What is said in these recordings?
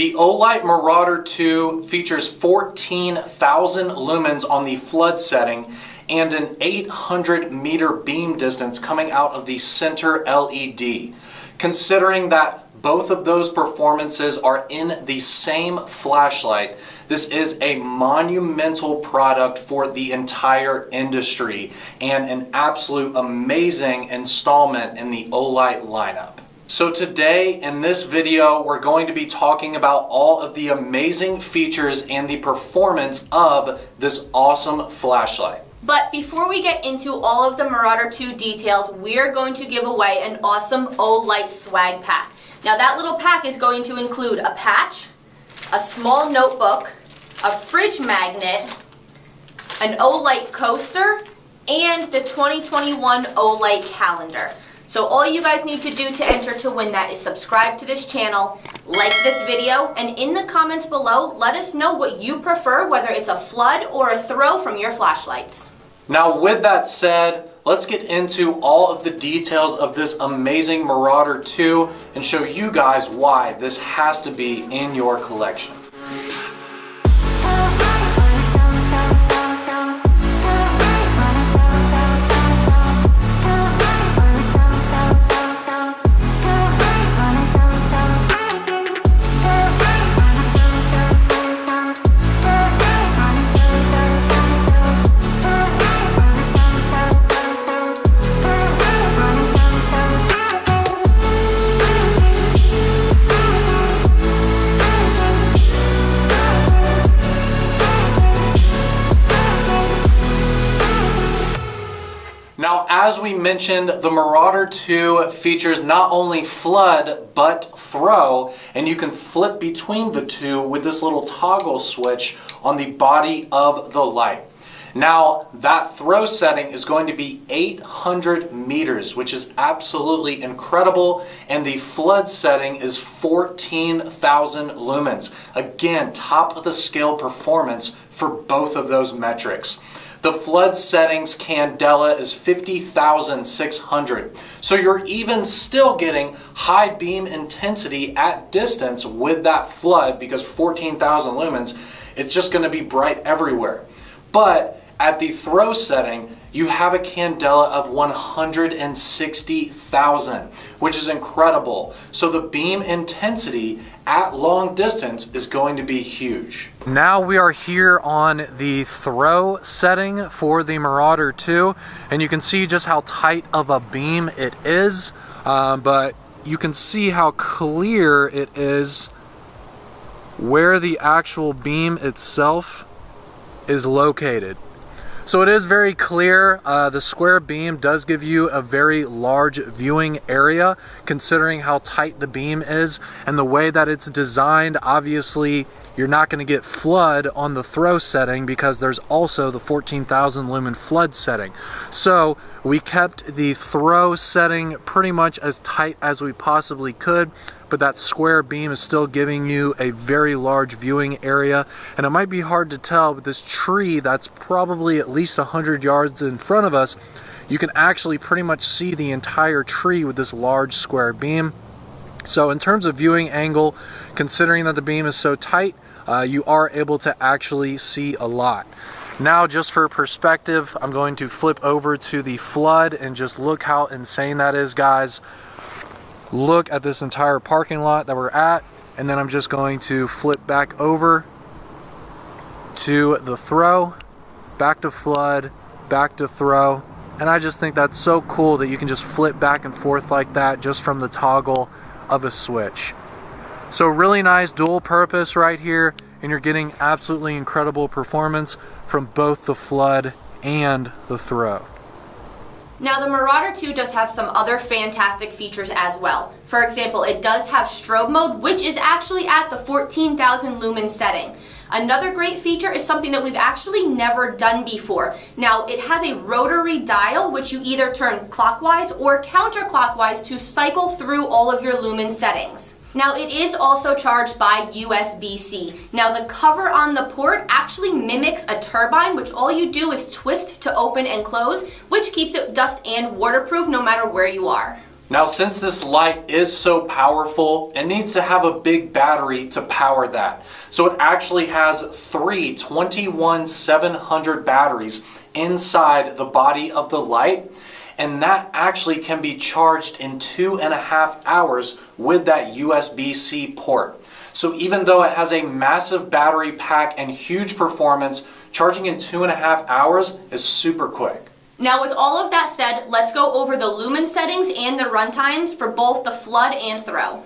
The Olight Marauder 2 features 14,000 lumens on the flood setting and an 800 meter beam distance coming out of the center LED. Considering that both of those performances are in the same flashlight, this is a monumental product for the entire industry and an absolute amazing installment in the Olight lineup. So today in this video, we're going to be talking about all of the amazing features and the performance of this awesome flashlight. But before we get into all of the Marauder 2 details, we're going to give away an awesome Olight swag pack. Now that little pack is going to include a patch, a small notebook, a fridge magnet, an Olight coaster, and the 2021 Olight calendar. So all you guys need to do to enter to win that is subscribe to this channel, like this video, and in the comments below, let us know what you prefer, whether it's a flood or a throw from your flashlights. Now with that said, let's get into all of the details of this amazing Marauder 2 and show you guys why this has to be in your collection. Now, as we mentioned, the Marauder 2 features not only flood, but throw, and you can flip between the two with this little toggle switch on the body of the light. Now, that throw setting is going to be 800 meters, which is absolutely incredible, and the flood setting is 14,000 lumens. Again, top of the scale performance for both of those metrics. The flood settings candela is 50,600. So you're even still getting high beam intensity at distance with that flood because 14,000 lumens, it's just going to be bright everywhere. But at the throw setting, you have a candela of 160,000, which is incredible. So the beam intensity at long distance is going to be huge. Now we are here on the throw setting for the Marauder 2, and you can see just how tight of a beam it is, but you can see how clear it is where the actual beam itself is located. So it is very clear. The square beam does give you a very large viewing area considering how tight the beam is and the way that it's designed. Obviously, you're not going to get flood on the throw setting because there's also the 14,000 lumen flood setting. So we kept the throw setting pretty much as tight as we possibly could, but that square beam is still giving you a very large viewing area. And it might be hard to tell, but this tree that's probably at least 100 yards in front of us, you can actually pretty much see the entire tree with this large square beam. So in terms of viewing angle, considering that the beam is so tight, you are able to actually see a lot. Now, just for perspective, I'm going to flip over to the flood and just look how insane that is, guys. Look at this entire parking lot that we're at, and then I'm just going to flip back over to the throw, back to flood, back to throw, and I just think that's so cool that you can just flip back and forth like that just from the toggle of a switch. So really nice dual purpose right here, and you're getting absolutely incredible performance from both the flood and the throw. Now the Marauder 2 does have some other fantastic features as well. For example, it does have strobe mode, which is actually at the 14,000 lumen setting. Another great feature is something that we've actually never done before. Now it has a rotary dial, which you either turn clockwise or counterclockwise to cycle through all of your lumen settings. Now it is also charged by USB-C. Now the cover on the port actually mimics a turbine, which all you do is twist to open and close, which keeps it dust and waterproof no matter where you are. Now, since this light is so powerful, it needs to have a big battery to power that. So it actually has three 21700 batteries inside the body of the light, and that actually can be charged in 2.5 hours with that USB-C port. So even though it has a massive battery pack and huge performance, charging in 2.5 hours is super quick. Now with all of that said, let's go over the lumen settings and the run times for both the flood and throw.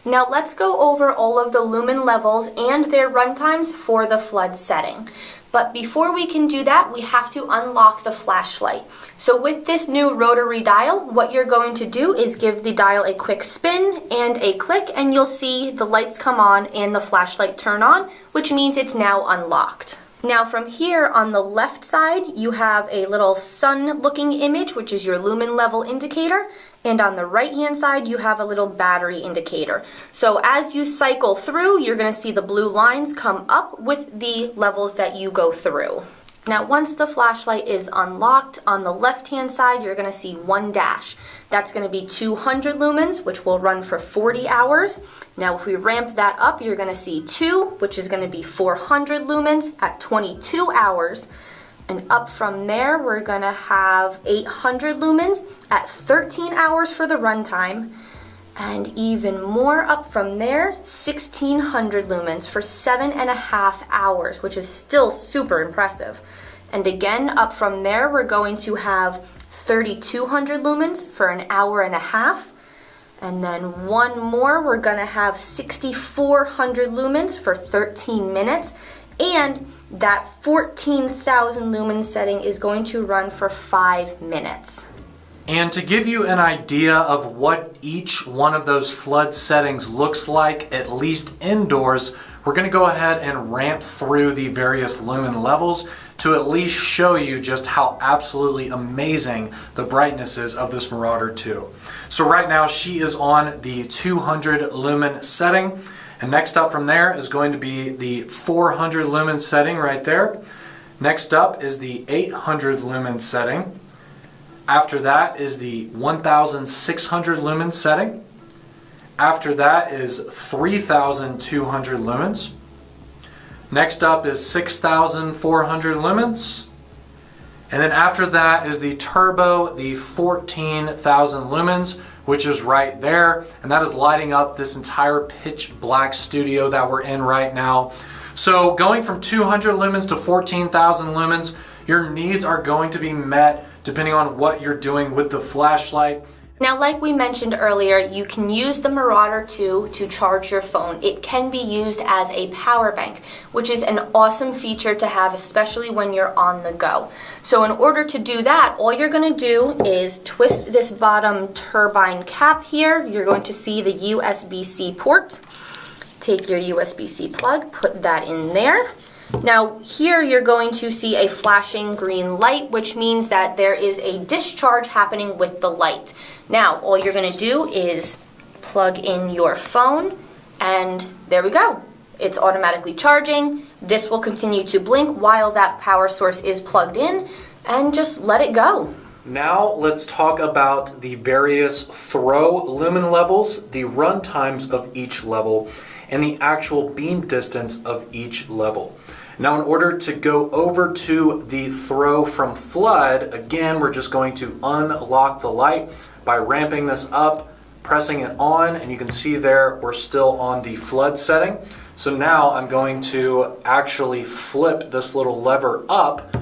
Now let's go over all of the lumen levels and their run times for the flood setting. But before we can do that, we have to unlock the flashlight. So with this new rotary dial, what you're going to do is give the dial a quick spin and a click, and you'll see the lights come on and the flashlight turn on, which means it's now unlocked. Now from here on the left side, you have a little sun looking image, which is your lumen level indicator. And on the right hand side, you have a little battery indicator. So as you cycle through, you're gonna see the blue lines come up with the levels that you go through. Now once the flashlight is unlocked, on the left hand side you're going to see one dash. That's going to be 200 lumens, which will run for 40 hours. Now if we ramp that up, you're going to see 2, which is going to be 400 lumens at 22 hours. And up from there we're going to have 800 lumens at 13 hours for the runtime. And even more up from there, 1600 lumens for 7.5 hours, which is still super impressive. And again, up from there, we're going to have 3200 lumens for an hour and a half. And then one more, we're gonna have 6400 lumens for 13 minutes. And that 14,000 lumen setting is going to run for 5 minutes. And to give you an idea of what each one of those flood settings looks like, at least indoors, we're going to go ahead and ramp through the various lumen levels to at least show you just how absolutely amazing the brightness is of this Marauder 2. So right now she is on the 200 lumen setting, and next up from there is going to be the 400 lumen setting right there. Next up is the 800 lumen setting. After that is the 1600 lumen setting. After that is 3200 lumens. Next up is 6400 lumens. And then after that is the turbo, the 14,000 lumens, which is right there. And that is lighting up this entire pitch black studio that we're in right now. So going from 200 lumens to 14,000 lumens, your needs are going to be met depending on what you're doing with the flashlight. Now, like we mentioned earlier, you can use the Marauder 2 to charge your phone. It can be used as a power bank, which is an awesome feature to have, especially when you're on the go. So in order to do that, all you're going to do is twist this bottom turbine cap here. You're going to see the USB-C port. Take your USB-C plug, put that in there. Now here you're going to see a flashing green light, which means that there is a discharge happening with the light. Now all you're going to do is plug in your phone, and there we go. It's automatically charging. This will continue to blink while that power source is plugged in, and just let it go. Now let's talk about the various throw lumen levels, the run times of each level, and the actual beam distance of each level. Now in order to go over to the throw from flood, again we're just going to unlock the light by ramping this up, pressing it on, and you can see there we're still on the flood setting. So now I'm going to actually flip this little lever up,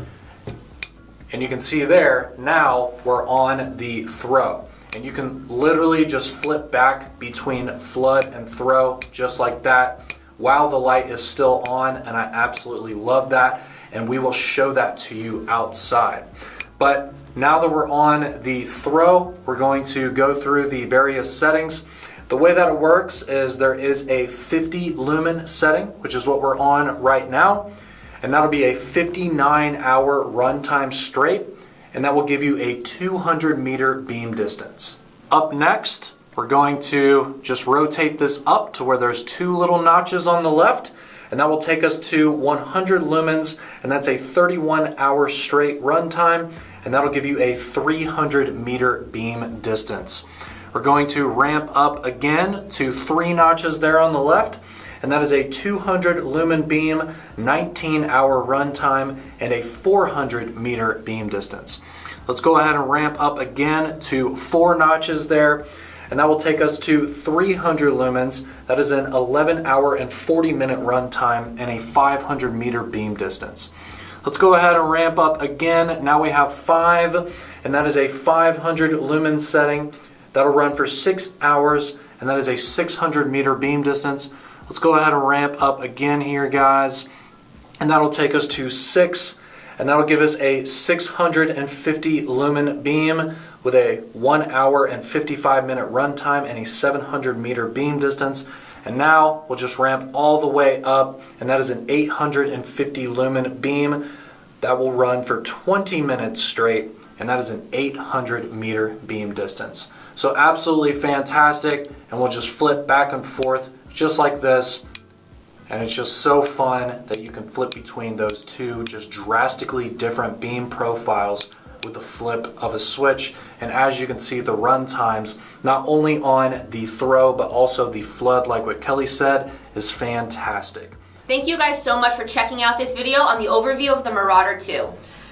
and you can see there now we're on the throw. And you can literally just flip back between flood and throw just like that while the light is still on, and I absolutely love that, and we will show that to you outside. But now that we're on the throw, we're going to go through the various settings. The way that it works is there is a 50 lumen setting, which is what we're on right now, and that'll be a 59-hour runtime straight, and that will give you a 200-meter beam distance. Up next, we're going to just rotate this up to where there's 2 little notches on the left, and that will take us to 100 lumens, and that's a 31-hour straight runtime, and that'll give you a 300-meter beam distance. We're going to ramp up again to 3 notches there on the left, and that is a 200 lumen beam, 19-hour runtime, and a 400 meter beam distance. Let's go ahead and ramp up again to 4 notches there, and that will take us to 300 lumens. That is an 11-hour and 40-minute runtime and a 500 meter beam distance. Let's go ahead and ramp up again. Now we have 5, and that is a 500 lumen setting. That'll run for 6 hours, and that is a 600 meter beam distance. Let's go ahead and ramp up again here, guys, and that'll take us to 6, and that'll give us a 650 lumen beam with a 1 hour and 55-minute runtime and a 700 meter beam distance. And now we'll just ramp all the way up, and that is an 850 lumen beam that will run for 20 minutes straight, and that is an 800 meter beam distance. So absolutely fantastic, and we'll just flip back and forth just like this, and it's just so fun that you can flip between those two just drastically different beam profiles with the flip of a switch. And as you can see, the run times, not only on the throw but also the flood, like what Kelly said, is fantastic. Thank you guys so much for checking out this video on the overview of the Marauder 2.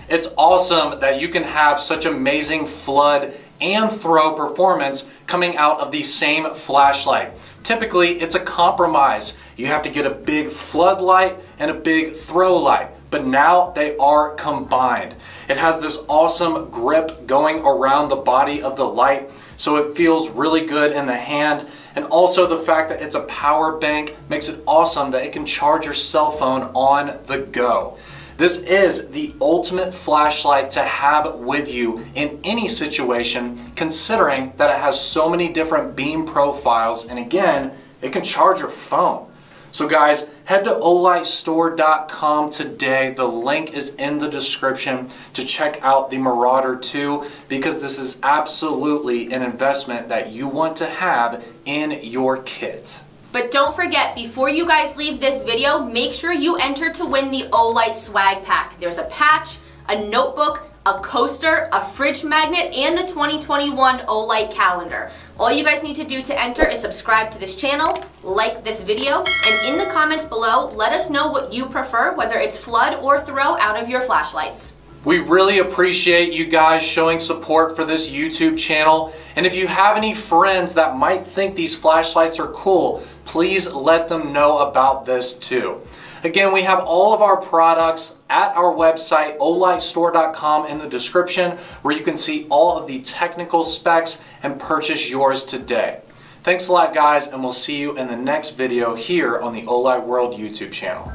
It's awesome that you can have such amazing flood and throw performance coming out of the same flashlight. Typically, it's a compromise. You have to get a big floodlight and a big throw light, but now they are combined. It has this awesome grip going around the body of the light, so it feels really good in the hand. And also the fact that it's a power bank makes it awesome that it can charge your cell phone on the go. This is the ultimate flashlight to have with you in any situation, considering that it has so many different beam profiles, and again, it can charge your phone. So guys, head to olightstore.com today. The link is in the description to check out the Marauder 2, because this is absolutely an investment that you want to have in your kit. But don't forget, before you guys leave this video, make sure you enter to win the Olight swag pack. There's a patch, a notebook, a coaster, a fridge magnet, and the 2021 Olight calendar. All you guys need to do to enter is subscribe to this channel, like this video, and in the comments below, let us know what you prefer, whether it's flood or throw out of your flashlights. We really appreciate you guys showing support for this YouTube channel. And if you have any friends that might think these flashlights are cool, please let them know about this too. Again, we have all of our products at our website, olightstore.com, in the description, where you can see all of the technical specs and purchase yours today. Thanks a lot, guys, and we'll see you in the next video here on the Olight World YouTube channel.